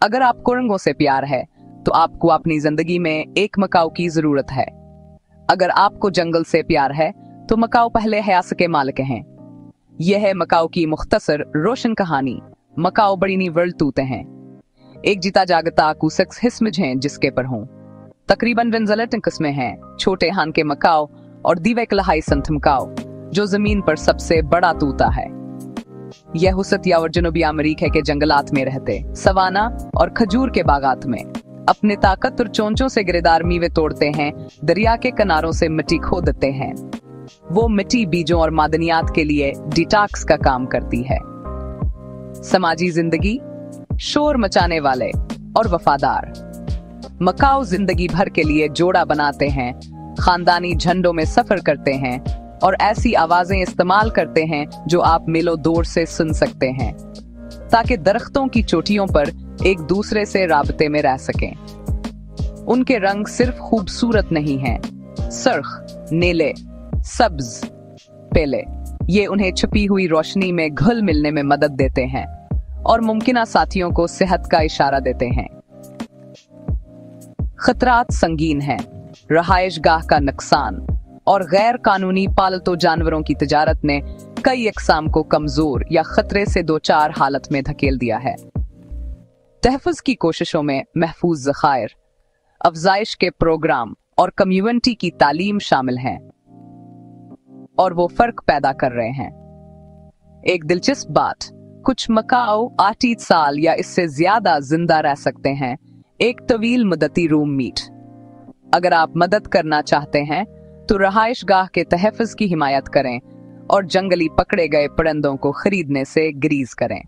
अगर आपको रंगों से प्यार है तो आपको अपनी जिंदगी में एक मकाऊ की जरूरत है। अगर आपको जंगल से प्यार है तो मकाऊ पहले हयास के मालिक हैं। यह है मकाऊ की मुख्तसर रोशन कहानी। मकाऊ बड़ी नी वर्ल्ड तूते हैं। एक जीता जागता कुसक्स हिस्मज हैं जिसके पर हूँ। तकरीबन विंजलट किस्में हैं, छोटे हान के मकाऊ और दीवे कलहाई संत मकाऊ, जो जमीन पर सबसे बड़ा तूता है। यह हुसतिया और जनूबी अमेरिका के जंगलात में रहते, सवाना और खजूर के बागात में अपने ताकत और चोंचों से गिरेदार मीवे तोड़ते हैं, दरिया के किनारों से मिट्टी खो देते हैं। वो मिट्टी बीजों और मादनियात के लिए डिटॉक्स का काम करती है। समाजी जिंदगी, शोर मचाने वाले और वफादार। मकाऊ जिंदगी भर के लिए जोड़ा बनाते हैं, खानदानी झंडों में सफर करते हैं और ऐसी आवाजें इस्तेमाल करते हैं जो आप मीलों दूर से सुन सकते हैं, ताकि दरख्तों की चोटियों पर एक दूसरे से राबते में रह सकें। उनके रंग सिर्फ खूबसूरत नहीं हैं, सर्ख, नीले, सब्ज, पीले, ये उन्हें छुपी हुई रोशनी में घुल मिलने में मदद देते हैं और मुमकिना साथियों को सेहत का इशारा देते हैं। खतरात संगीन हैं, रहायशगाह का नुकसान और गैर कानूनी पालतू जानवरों की तिजारत ने कई अक़साम को कमजोर या खतरे से दो चार हालत में धकेल दिया है। तहफ़्फ़ुज़ की कोशिशों में महफूज ज़खायर, अफ़ज़ाइश के प्रोग्राम और कम्युनिटी की तालीम शामिल हैं और वो फर्क पैदा कर रहे हैं। एक दिलचस्प बात, कुछ मकाऊ 8 साल या इससे ज्यादा जिंदा रह सकते हैं, एक तवील मुद्दती रूम मीट। अगर आप मदद करना चाहते हैं तो रहायशगाह के तहफ़्फ़ुज़ की हिमायत करें और जंगली पकड़े गए परिंदों को खरीदने से ग्रीज करें।